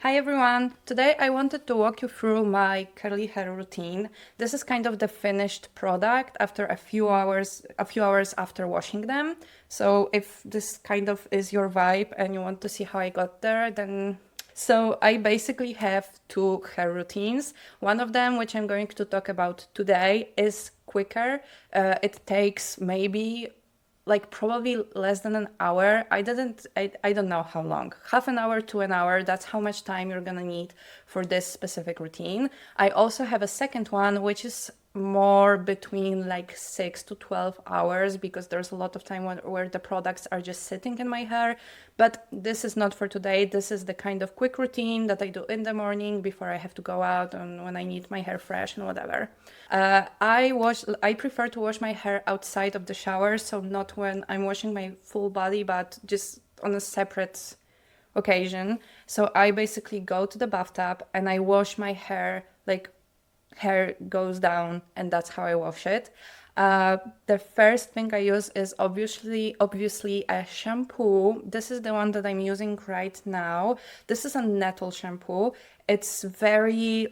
Hi everyone! Today I wanted to walk you through my curly hair routine. This is kind of the finished product after a few hours after washing them. So if this kind of is your vibe and you want to see how I got there, then so I basically have two hair routines. One of them, which I'm going to talk about today, is quicker. It takes maybe like probably less than an hour. I don't know how long. Half an hour to an hour, that's how much time you're gonna need for this specific routine. I also have a second one, which is more between like 6 to 12 hours because there's a lot of time where the products are just sitting in my hair. But this is not for today. This is the kind of quick routine that I do in the morning before I have to go out and when I need my hair fresh and whatever. I prefer to wash my hair outside of the shower, so not when I'm washing my full body, but just on a separate occasion. So I basically go to the bathtub and I wash my hair, like hair goes down, and that's how I wash it. The first thing I use is obviously a shampoo. This is the one that I'm using right now. This is a nettle shampoo. It's very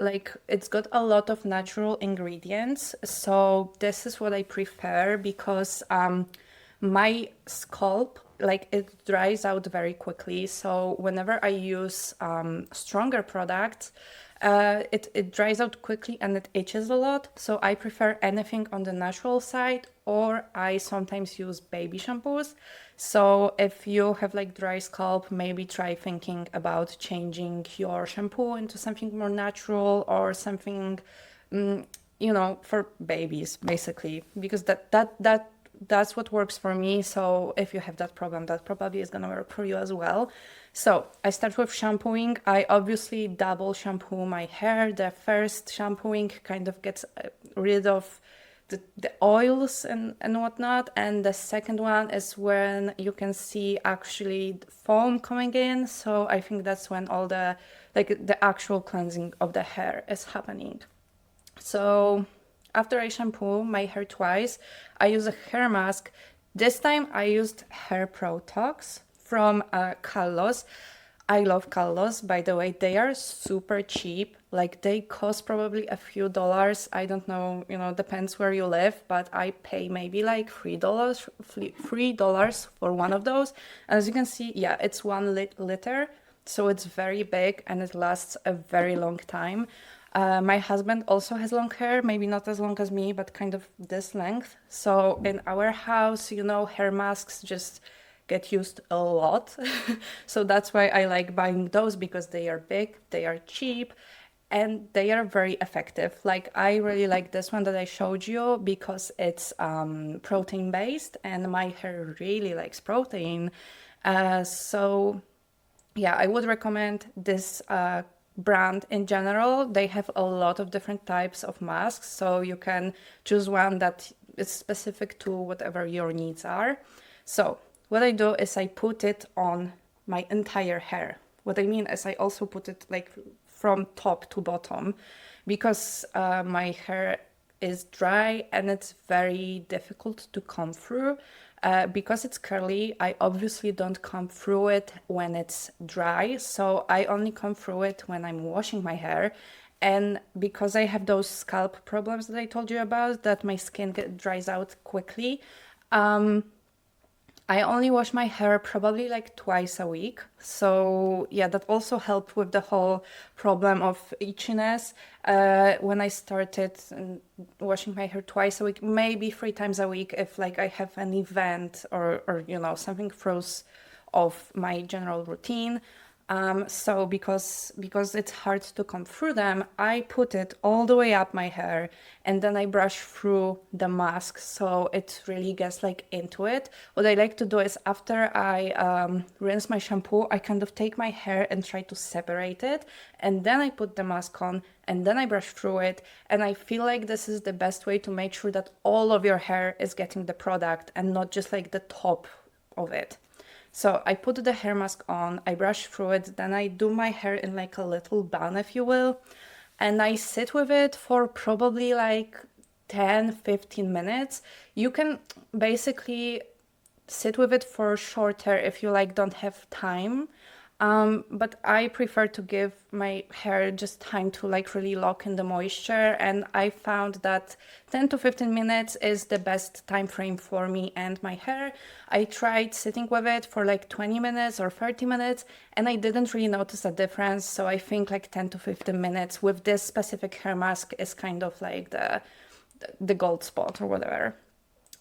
it's got a lot of natural ingredients. So this is what I prefer because my scalp it dries out very quickly. So whenever I use stronger products, it dries out quickly and it itches a lot. So I prefer anything on the natural side, or I sometimes use baby shampoos. So if you have like dry scalp, maybe try thinking about changing your shampoo into something more natural or something, for babies basically, because that's what works for me. So if you have that problem, that probably is gonna work for you as well. So I start with shampooing. I obviously double shampoo my hair. The first shampooing kind of gets rid of the oils and whatnot. And the second one is when you can see actually foam coming in. So I think that's when all the actual cleansing of the hair is happening. So after I shampoo my hair twice, I use a hair mask. This time I used hair protox from Kallos. I love kallos, by the way. They are super cheap. Like they cost probably a few dollars. I don't know, depends where you live, but I pay maybe like $3 for one of those. As you can see, yeah, it's 1 liter. So it's very big and it lasts a very long time. My husband also has long hair, maybe not as long as me, but kind of this length. So in our house, hair masks just get used a lot. So that's why I like buying those, because they are big, they are cheap, and they are very effective. Like I really like this one that I showed you because it's protein based and my hair really likes protein. So yeah, I would recommend this brand in general. They have a lot of different types of masks, so you can choose one that is specific to whatever your needs are. So what I do is I put it on my entire hair. What I mean is I also put it like from top to bottom, because my hair is dry and it's very difficult to comb through. Because it's curly, I obviously don't comb through it when it's dry, so I only comb through it when I'm washing my hair. And because I have those scalp problems that I told you about, that my skin dries out quickly, I only wash my hair probably like twice a week. So yeah, that also helped with the whole problem of itchiness. When I started washing my hair twice a week, maybe 3 times a week, if like I have an event or something throws off my general routine. So because it's hard to comb through them, I put it all the way up my hair and then I brush through the mask so it really gets like into it. What I like to do is after I rinse my shampoo, I kind of take my hair and try to separate it, and then I put the mask on and then I brush through it. And I feel like this is the best way to make sure that all of your hair is getting the product and not just like the top of it. So I put the hair mask on, I brush through it, then I do my hair in like a little bun, if you will, and I sit with it for probably like 10-15 minutes. You can basically sit with it for shorter if you like don't have time. But I prefer to give my hair just time to like really lock in the moisture, and I found that 10 to 15 minutes is the best time frame for me and my hair. I tried sitting with it for like 20 minutes or 30 minutes and I didn't really notice a difference, so I think like 10 to 15 minutes with this specific hair mask is kind of like the gold spot or whatever.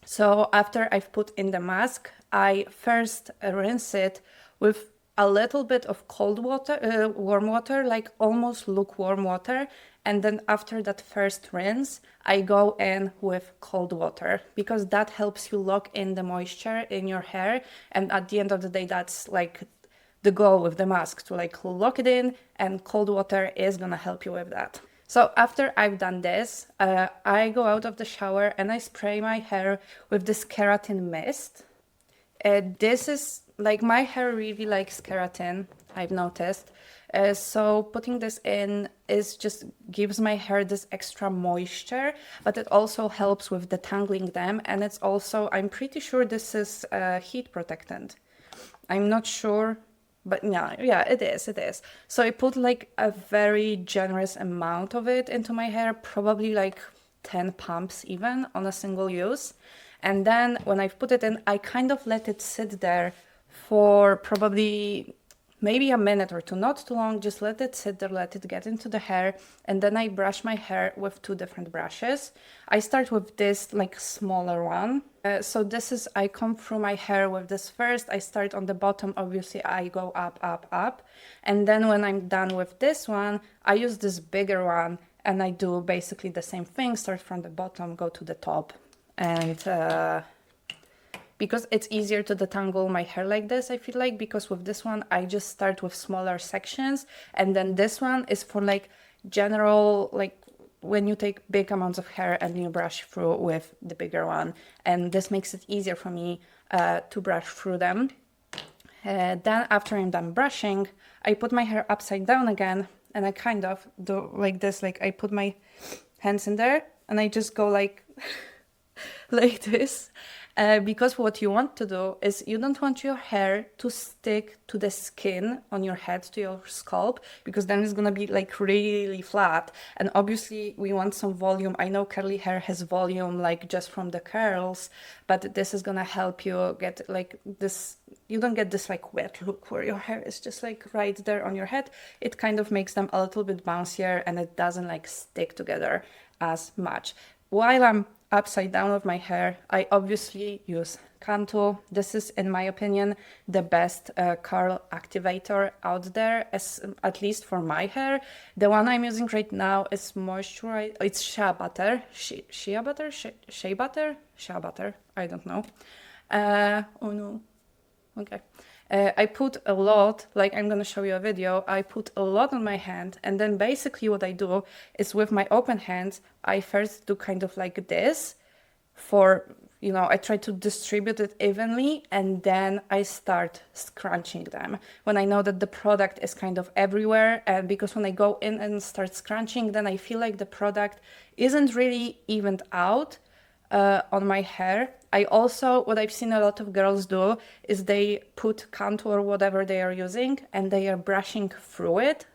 So after I've put in the mask, I first rinse it with a little bit of cold water, warm water, like almost lukewarm water. And then after that first rinse, I go in with cold water because that helps you lock in the moisture in your hair. And at the end of the day, that's like the goal with the mask, to like lock it in, and cold water is gonna help you with that. So after I've done this, I go out of the shower and I spray my hair with this keratin mist. This is like, my hair really likes keratin, I've noticed. So putting this in is just gives my hair this extra moisture, but it also helps with detangling them. And it's also, I'm pretty sure this is heat protectant. I'm not sure, but yeah, it is. So I put like a very generous amount of it into my hair, probably like 10 pumps even on a single use. And then when I've put it in, I kind of let it sit there for probably maybe a minute or two, not too long, just let it sit there, let it get into the hair. And then I brush my hair with two different brushes. I start with this like smaller one. So this is, I comb through my hair with this first. I start on the bottom, obviously I go up. And then when I'm done with this one, I use this bigger one and I do basically the same thing, start from the bottom, go to the top. And because it's easier to detangle my hair like this, I feel like, because with this one, I just start with smaller sections. And then this one is for like general, like when you take big amounts of hair and you brush through with the bigger one. And this makes it easier for me to brush through them. Then after I'm done brushing, I put my hair upside down again. And I kind of do like this, like I put my hands in there and I just go like, like this. Because what you want to do is you don't want your hair to stick to the skin on your head, to your scalp, because then it's gonna be like really flat. And obviously we want some volume. I know curly hair has volume like just from the curls, but this is gonna help you get like this, you don't get this like wet look where your hair is just like right there on your head. It kind of makes them a little bit bouncier and it doesn't like stick together as much. While I'm upside down with my hair, I obviously use Cantu. This is, in my opinion, the best curl activator out there, at least for my hair. The one I'm using right now is moisturizer. It's shea butter. Shea butter? Shea butter? Shea butter. I don't know. Oh no. Okay. I put a lot, like I'm gonna show you a video, I put a lot on my hand, and then basically what I do is with my open hands, I first do kind of like this for, you know, I try to distribute it evenly, and then I start scrunching them when I know that the product is kind of everywhere. And because when I go in and start scrunching, then I feel like the product isn't really evened out on my hair. I also, what I've seen a lot of girls do is they put cantu or whatever they are using and they are brushing through it.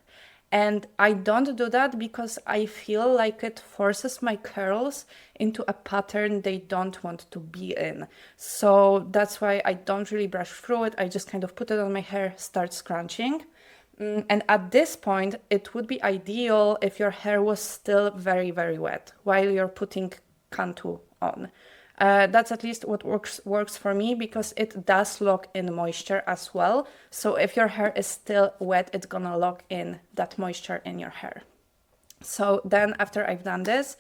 And I don't do that because I feel like it forces my curls into a pattern they don't want to be in. So that's why I don't really brush through it. I just kind of put it on my hair, start scrunching. And at this point, it would be ideal if your hair was still very wet while you're putting cantu on. That's at least what works for me, because it does lock in moisture as well. So if your hair is still wet, it's gonna lock in that moisture in your hair. So then after I've done this,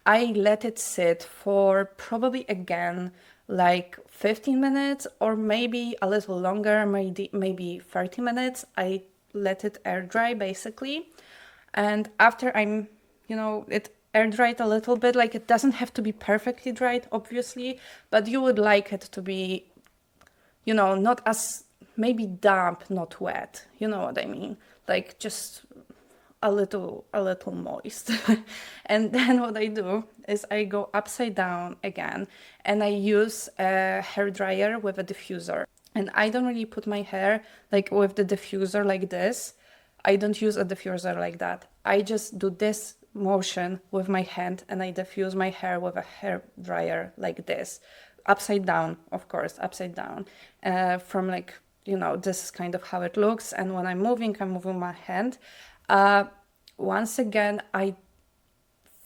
I let it sit for probably again like 15 minutes or maybe a little longer, maybe 30 minutes. I let it air dry basically. And after I'm, you know, it air dried a little bit, like it doesn't have to be perfectly dried, obviously, but you would like it to be, you know, not as maybe damp, not wet. You know what I mean? Like just a little moist. And then what I do is I go upside down again and I use a hair dryer with a diffuser. And I don't really put my hair like with the diffuser like this. I don't use a diffuser like that. I just do this motion with my hand and I diffuse my hair with a hair dryer like this. Upside down, of course, upside down. From like, you know, this is kind of how it looks. And when I'm moving my hand. Once again, I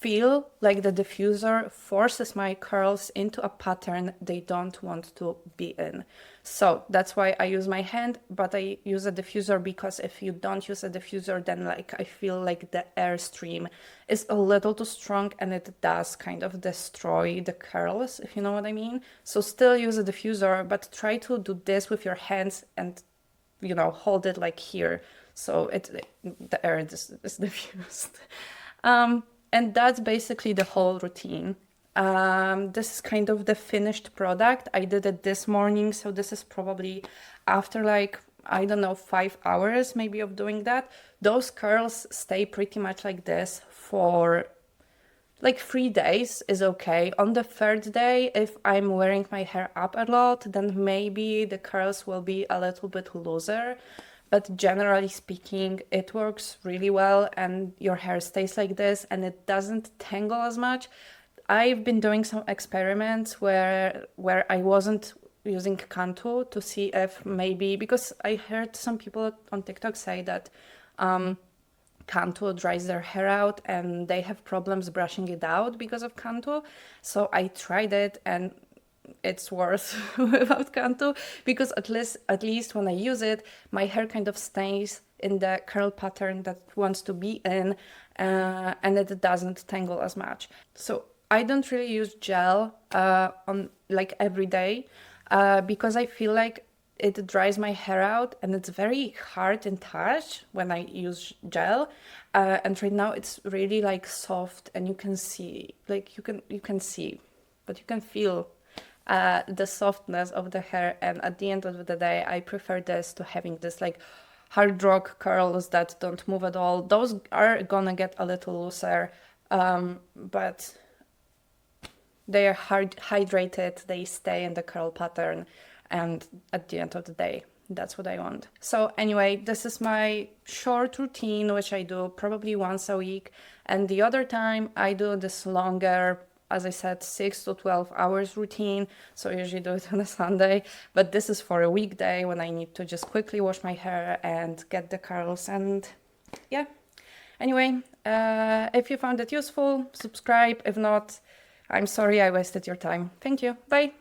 feel like the diffuser forces my curls into a pattern they don't want to be in. So that's why I use my hand, but I use a diffuser because if you don't use a diffuser, then like I feel like the airstream is a little too strong and it does kind of destroy the curls, if you know what I mean. So still use a diffuser, but try to do this with your hands and, you know, hold it like here. So the air is diffused. And that's basically the whole routine. This is kind of the finished product. I did it this morning, so this is probably after like, I don't know, 5 hours maybe of doing that. Those curls stay pretty much like this for like 3 days is okay. On the third day, if I'm wearing my hair up a lot, then maybe the curls will be a little bit looser. But generally speaking, it works really well and your hair stays like this and it doesn't tangle as much. I've been doing some experiments where I wasn't using cantu to see if maybe, because I heard some people on TikTok say that cantu dries their hair out and they have problems brushing it out because of cantu. So I tried it and it's worse without cantu, because at least when I use it, my hair kind of stays in the curl pattern that it wants to be in, and it doesn't tangle as much. So I don't really use gel on like every day because I feel like it dries my hair out and it's very hard in touch when I use gel. And right now it's really like soft and you can see, like you can see, but you can feel the softness of the hair. And at the end of the day, I prefer this to having this like hard rock curls that don't move at all. Those are gonna get a little looser, but they are hydrated, they stay in the curl pattern, and at the end of the day, that's what I want. So anyway, this is my short routine, which I do probably once a week. And the other time I do this longer, as I said, 6 to 12 hours routine. So I usually do it on a Sunday, but this is for a weekday when I need to just quickly wash my hair and get the curls. And yeah, anyway, if you found it useful, subscribe. If not, I'm sorry I wasted your time. Thank you. Bye.